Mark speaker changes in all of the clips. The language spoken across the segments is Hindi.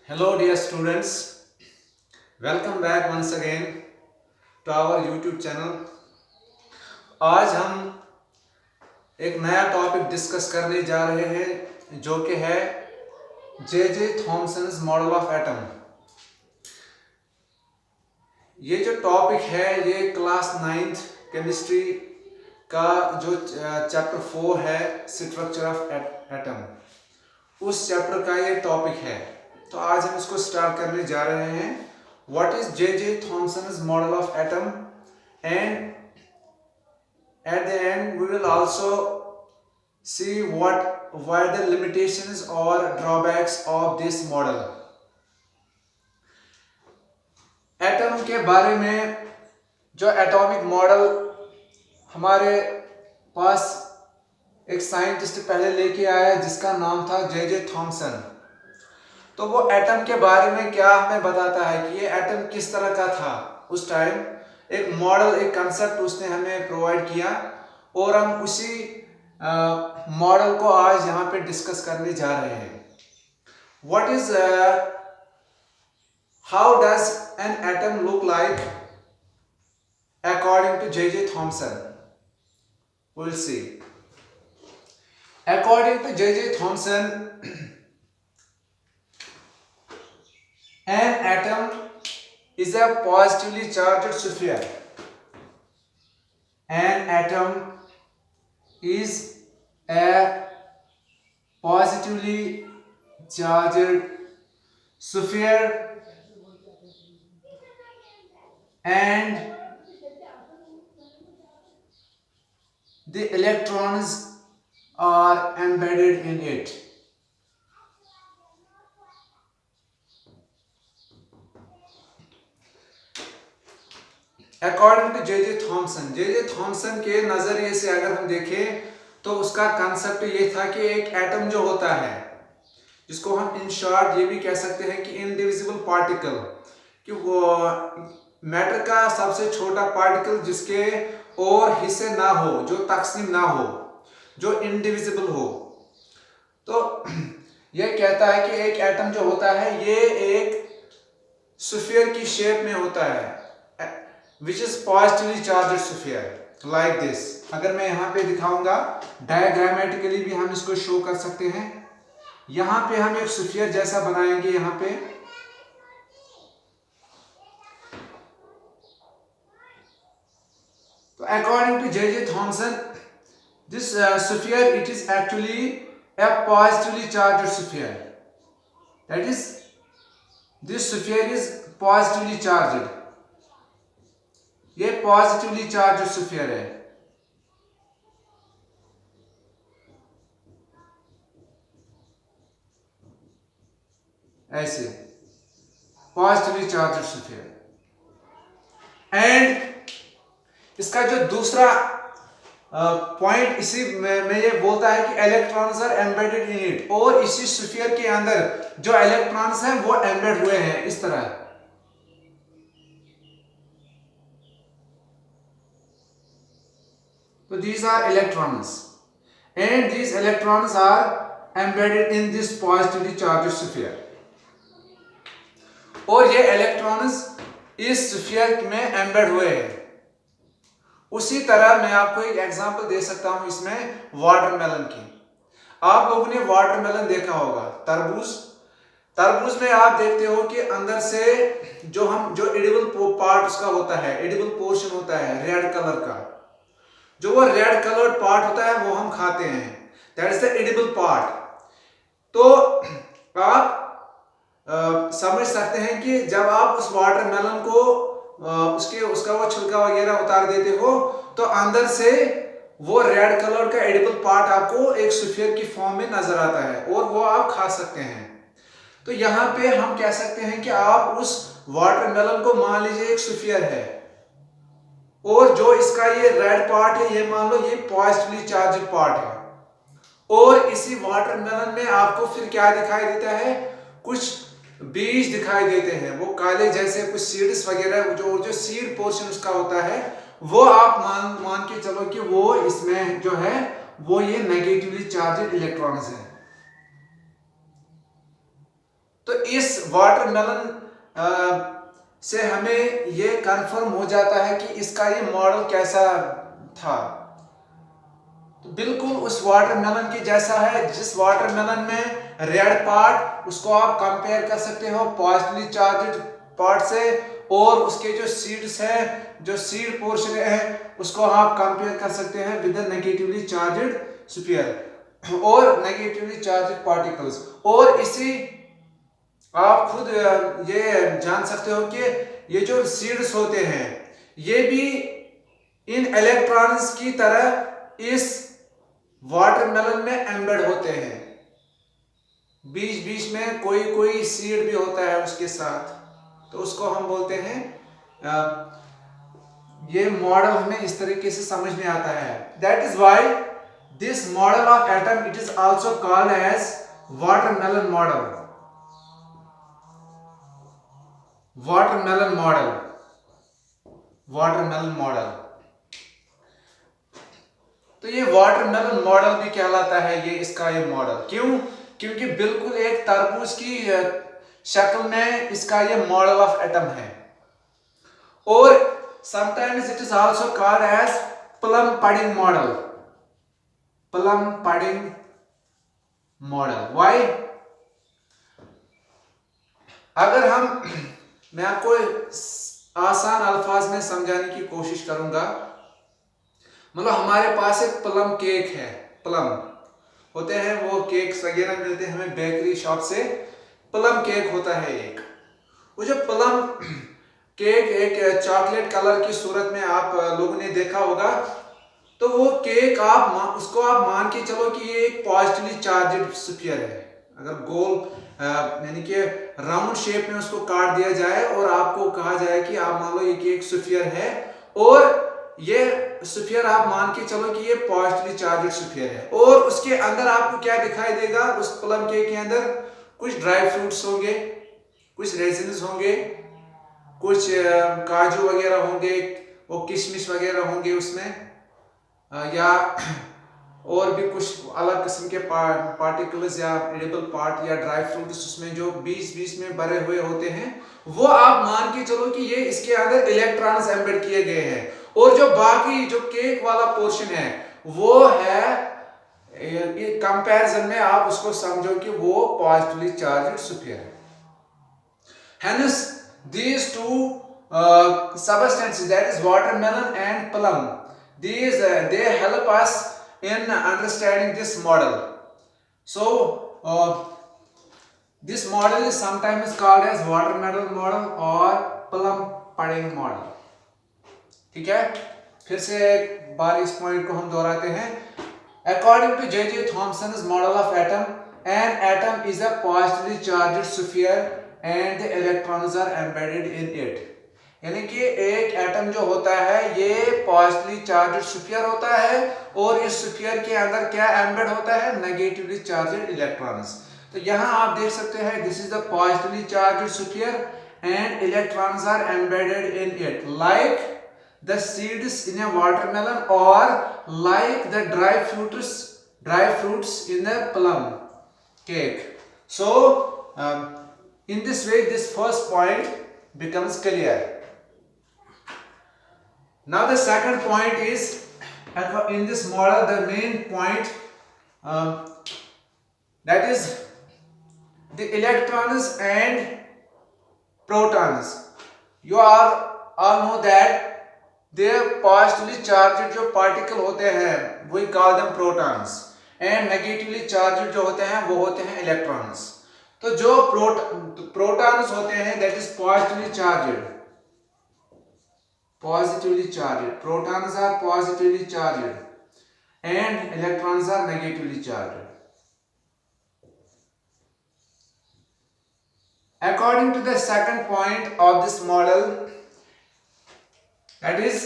Speaker 1: Hello, dear students. Welcome back once again to our YouTube channel. आज हम एक नया टॉपिक डिस्कस करने जा रहे हैं जो कि है जे जे थॉमसन्स मॉडल ऑफ एटम। ये जो टॉपिक है ये क्लास 9th केमिस्ट्री का जो चैप्टर 4 है स्ट्रक्चर ऑफ एटम, उस चैप्टर का ये टॉपिक है। तो आज हम इसको स्टार्ट करने जा रहे हैं। What is J J Thomson's model of atom, and at the end we will also see what were the limitations or drawbacks of this model। Atom के बारे में जो एटॉमिक मॉडल हमारे पास एक साइंटिस्ट पहले लेके आया जिसका नाम था जे जे थॉमसन। तो वो एटम के बारे में क्या हमें बताता है कि ये एटम किस तरह का था उस टाइम। एक मॉडल, एक कंसेप्ट उसने हमें प्रोवाइड किया और हम उसी मॉडल को आज यहाँ पे डिस्कस करने जा रहे हैं। What is how does an atom look like according to J J Thomson, will see. According to J J Thomson, an atom is a positively charged sphere. An atom is a positively charged sphere and the electrons are embedded in it. According to J J Thomson के नजरिए से अगर हम देखें तो उसका कंसेप्ट ये था कि एक एटम जो होता है, जिसको हम इन शॉर्ट ये भी कह सकते हैं कि इनडिविजिबल पार्टिकल, कि वो मैटर का सबसे छोटा पार्टिकल जिसके और हिस्से ना हो, जो तकसीम ना हो, जो इनडिविजिबल हो। तो यह कहता है कि एक एटम जो होता है ये एक स्फीयर की शेप में होता है, which is positively charged sphere like this। अगर मैं यहाँ पे दिखाऊंगा डायग्रामेटिकली भी हम इसको शो कर सकते हैं। यहाँ पे हम एक स्फीयर जैसा बनाएंगे यहाँ पे। तो according to J J Thomson, this sphere it is actually a positively charged sphere, that is this sphere is positively charged। ये पॉजिटिवली चार्ज स्फीयर है। ऐसे पॉजिटिवली चार्ज स्फीयर। एंड इसका जो दूसरा पॉइंट इसी में ये बोलता है कि electrons are embedded in it, और इसी स्फीयर के अंदर जो इलेक्ट्रॉन्स हैं वो एम्बेड हुए हैं इस तरह। So these are electrons and these electrons are embedded in this positively charged sphere, और ये electrons इस sphere में एम्बेड हुए हैं। उसी तरह मैं आपको एक एग्जांपल दे सकता हूं इसमें वाटरमेलन की। आप लोगों ने वाटरमेलन देखा होगा, तरबूज में आप देखते हो कि अंदर से जो एडिबल पार्ट उसका होता है, एडिबल पोर्शन होता है रेड कलर का, जो वो रेड कलर्ड पार्ट होता है वो हम खाते हैं, that is the edible part. तो आप समझ सकते हैं कि जब आप उस वाटरमेलन को उसका वो छिलका वगैरह उतार देते हो तो अंदर से वो रेड कलर का एडिबल पार्ट आपको एक स्फीयर की फॉर्म में नजर आता है और वो आप खा सकते हैं। तो यहाँ पे हम कह सकते हैं कि आप उस वाटरमेलन को मान लीजिए एक स्फीयर है, और जो इसका ये रेड पार्ट है ये मान लो ये पॉजिटिवली चार्ज्ड पार्ट है, और इसी वाटरमेलन में आपको फिर क्या दिखाई देता है, कुछ बीज दिखाई देते हैं, वो काले जैसे कुछ सीड्स वगैरह, जो सीड पोर्शन उसका होता है वो आप मान के चलो कि वो इसमें जो है वो ये नेगेटिवली चार्ज्ड इलेक्ट्रॉन्स हैं। तो तो इस वाटरमेलन से हमें ये कंफर्म हो जाता है कि इसका ये मॉडल कैसा था। तो बिल्कुल उस वाटरमेलन के जैसा है। जिस वाटरमेलन में रेड पार्ट, उसको आप कंपेयर कर सकते हो पॉजिटिवली चार्ज्ड पार्ट से, और उसके जो सीड्स है, जो सीड पोर्शन है, उसको आप कंपेयर कर सकते हैं विद नेगेटिवली चार्ज्ड स्फीयर और नेगेटिवली चार्ज्ड पार्टिकल्स। और इसी आप खुद ये जान सकते हो कि ये जो सीड्स होते हैं ये भी इन इलेक्ट्रॉन्स की तरह इस वाटरमेलन में एम्बेड होते हैं। बीच बीच में कोई कोई सीड भी होता है उसके साथ, तो उसको हम बोलते हैं ये मॉडल हमें इस तरीके से समझ में आता है। That is why this model of atom it is also called as watermelon model. Watermelon model, watermelon model. तो ये वाटरमेलन मॉडल भी कहलाता है ये इसका ये मॉडल। क्यों? क्योंकि बिल्कुल एक तरबूज की शक्ल में इसका ये मॉडल ऑफ एटम है। और sometimes it is also called as plum pudding model. Plum pudding model. Why? अगर मैं आपको आसान अल्फाज में समझाने की कोशिश करूंगा, मतलब हमारे पास एक प्लम केक है। प्लम होते हैं वो केक्स वगैरह मिलते हैं हमें बेकरी शॉप से। प्लम केक होता है एक। वो जो प्लम केक एक चॉकलेट कलर की सूरत में आप लोगों ने देखा होगा। तो वो केक उसको आप मान के चलो कि ये एक पॉजिटिवली चार्ज्ड स्फीयर है। अगर गोल यानी कि राउंड शेप में उसको काट दिया जाए और आपको कहा जाए कि आप मान लो ये केक स्फीयर है, और ये स्फीयर आप मान के चलो कि ये पॉजिटिवली चार्ज्ड स्फीयर है, और उसके अंदर आपको क्या दिखाई देगा? उस प्लम केक के अंदर कुछ ड्राई फ्रूट्स होंगे, कुछ रेजिन्स होंगे, कुछ काजू वगैरह होंगे, वो किशमिश वगैरह होंगे उसमें, या और भी कुछ अलग किस्म के पार्टिकल्स या एडिबल पार्ट या ड्राई फ्रूट्स उसमें जो बीच बीच में भरे हुए होते हैं। वो आप मान के चलो कि ये इसके अंदर इलेक्ट्रॉन्स एम्बेड किए गए हैं, और जो बाकी जो केक वाला पोर्शन है वो है कंपैरिजन में आप उसको समझो कि वो पॉजिटिवली चार्ज्ड स्फीयर है। Hence these two substances, that is watermelon and plum, these they help us in understanding this model. So this model is sometimes called as watermelon model or plum pudding model. ठीक है, फिर से एक बार इस पॉइंट को हम दोहराते हैं। According to J.J. Thomson's model of atom, an atom is a positively charged sphere and the electrons are embedded in it. यानी कि एक एटम जो होता है ये पॉजिटिवली चार्ज्ड स्फीयर होता है, और इस स्फीयर के अंदर क्या एम्बेड होता है? Negatively charged electrons. तो यहाँ आप देख सकते हैं this is the positively charged sphere and electrons are embedded in it like the seeds in a watermelon or like the dry fruits in the plum cake. So in this way this first point becomes clear. Now the second point is, in this model the main point that is the electrons and protons. You all know that they positively charged जो पार्टिकल होते हैं we call them protons, and negatively charged जो होते हैं वो होते हैं electrons. तो जो protons होते हैं that is positively charged, protons are positively charged and electrons are negatively charged. According to the second point of this model, that is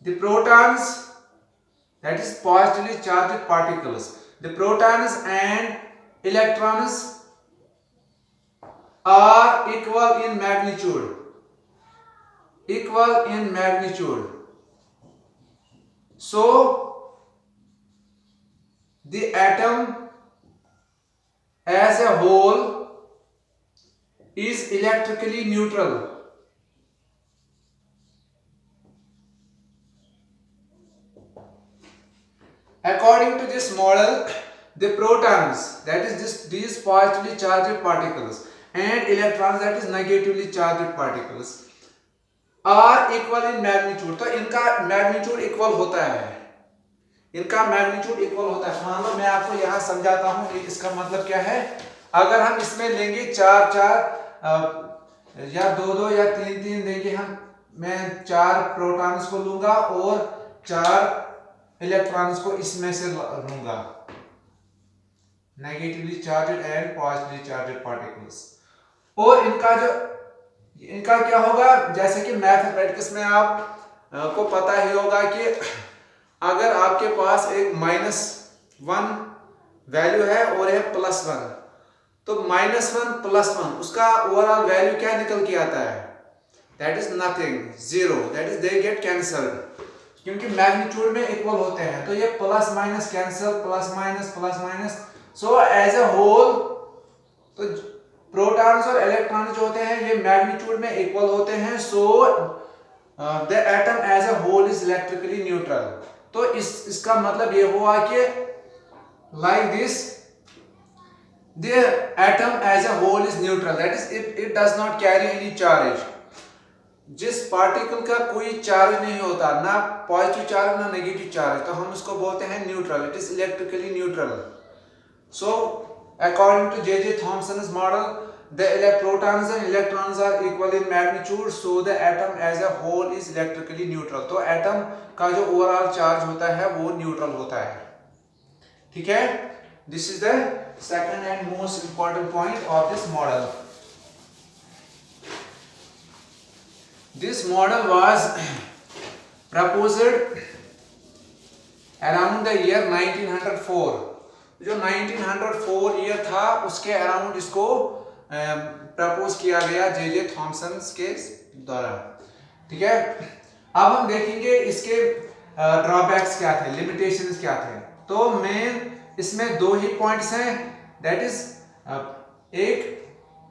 Speaker 1: the protons, that is positively charged particles, the protons and electrons are equal in magnitude, so the atom as a whole is electrically neutral. According to this model, the protons, that is these positively charged particles, and electrons, that is negatively charged particles, are equal in magnitude. तो इनका मैग्नीट्यूड इक्वल होता है, इनका मैग्नीट्यूड इक्वल होता है। मान लो मैं आपको यहाँ समझाता हूँ कि इसका मतलब क्या है। अगर हम इसमें लेंगे 4 4 या 2 2 या 3 3 देंगे हम, मैं 4 प्रोटॉन्स को लूंगा और 4 इलेक्ट्रॉन्स को इसमें से लूंगा, negatively charged and positively charged particles. और इनका क्या होगा, जैसे कि मैथमेटिक्स में आप को पता ही होगा कि अगर आपके पास एक -1 वैल्यू है और है +1, तो -1 +1 उसका ओवरऑल वैल्यू क्या निकल के आता है, that is nothing, 0, that is they get cancelled, क्योंकि मैग्नीट्यूड में इक्वल होते हैं। तो ये plus minus cancel, plus minus, so as a whole तो प्रोटॉन्स और इलेक्ट्रॉन्स जो होते हैं ये मैग्नीट्यूड में इक्वल होते हैं। So the atom as a whole is electrically neutral. तो इसका मतलब ये हुआ कि like this the atom as a whole is neutral, that is it does not carry any charge. जिस पार्टिकल का कोई चार्ज नहीं होता, ना पॉजिटिव चार्ज ना नेगेटिव चार्ज, तो हम उसको बोलते हैं neutral, it is electrically neutral. So according to J.J. Thomson's model, the protons and electrons are equal in magnitude, so the atom as a whole is electrically neutral. तो एटम का जो ओवरऑल चार्ज होता है वो न्यूट्रल होता है, ठीक है। This is the second and most important point of this model. This model was proposed around the year 1904। जो 1904 ईयर था उसके अराउंड इसको प्रपोज किया गया जे थॉमसन के द्वारा, ठीक है। अब हम देखेंगे इसके ड्रॉबैक्स क्या थे, लिमिटेशंस क्या थे। तो मेन इसमें 2 ही पॉइंट्स हैं, दैट इज एक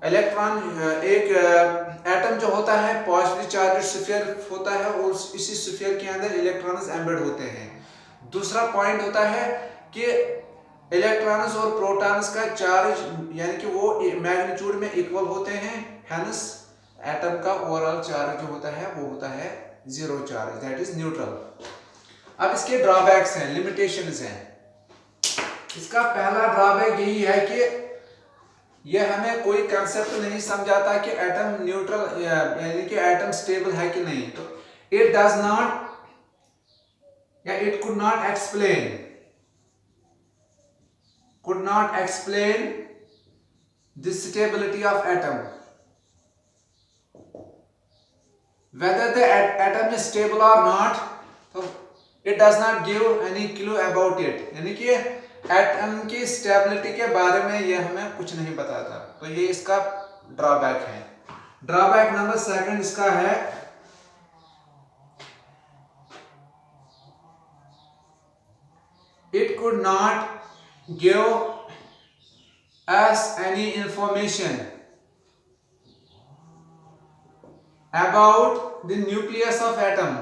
Speaker 1: इलेक्ट्रॉन, एक एटम जो होता है पॉजिटिवली चार्ज्ड स्फीयर होता है और इसी स्फीयर के अंदर इलेक्ट्रॉन्स एम्बेड होते हैं। दूसरा पॉइंट होता है कि इलेक्ट्रॉन्स और प्रोटॉन्स का चार्ज यानी कि वो मैग्नीट्यूड में इक्वल होते हैं, हेंस एटम का ओवरऑल चार्ज जो होता है वो होता है 0 चार्ज, दैट इज न्यूट्रल। अब इसके ड्रॉबैक्स हैं, लिमिटेशंस हैं। इसका पहला ड्रॉबैक यही है कि यह हमें कोई कंसेप्ट नहीं समझाता कि एटम न्यूट्रल यानी कि एटम स्टेबल है कि नहीं। तो इट डज नॉट या it could not explain the stability of atom, whether the atom is stable or not, so it does not give any clue about it, यानी कि एटम की स्टेबिलिटी के बारे में ये हमें कुछ नहीं बताता। तो ये इसका ड्रॉबैक है। ड्रॉबैक नंबर 2 इसका है it could not give us any information about the nucleus of atom।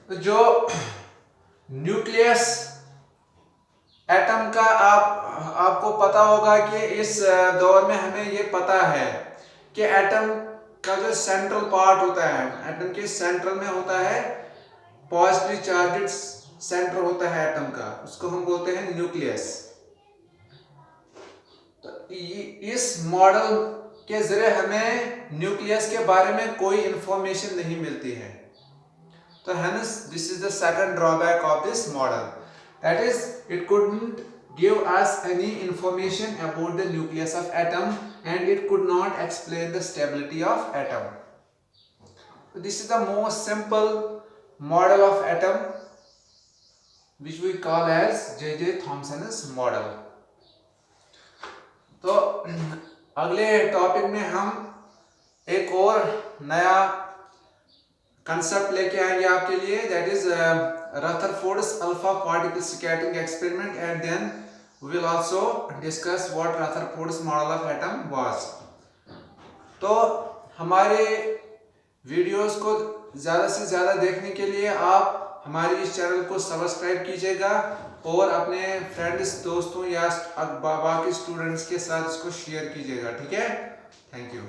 Speaker 1: तो जो न्यूक्लियस एटम का आपको पता होगा कि इस दौर में हमें ये पता है कि एटम का जो सेंट्रल पार्ट होता है, एटम के सेंट्रल में होता है पॉजिटिवली चार्ज्ड सेंटर होता है एटम का, उसको हम बोलते हैं न्यूक्लियस। तो इस मॉडल के जरिए हमें न्यूक्लियस के बारे में कोई इंफॉर्मेशन नहीं मिलती है। तो hence this is the second drawback of this model, that is it couldn't give us any information about the nucleus of atom and it could not explain the stability of atom. So this is the most simple model of atom which we call as J.J. Thomson's model. तो अगले टॉपिक में हम एक और नया कंसेप्ट लेके आएंगे आपके लिए, that is Rutherford's alpha particle scattering experiment, and then we will also discuss what Rutherford's model of atom was. तो हमारे वीडियोस को ज़्यादा से ज़्यादा देखने के लिए आप हमारे इस चैनल को सब्सक्राइब कीजिएगा और अपने फ्रेंड्स, दोस्तों या बाकी स्टूडेंट्स के साथ इसको शेयर कीजिएगा, ठीक है? Thank you.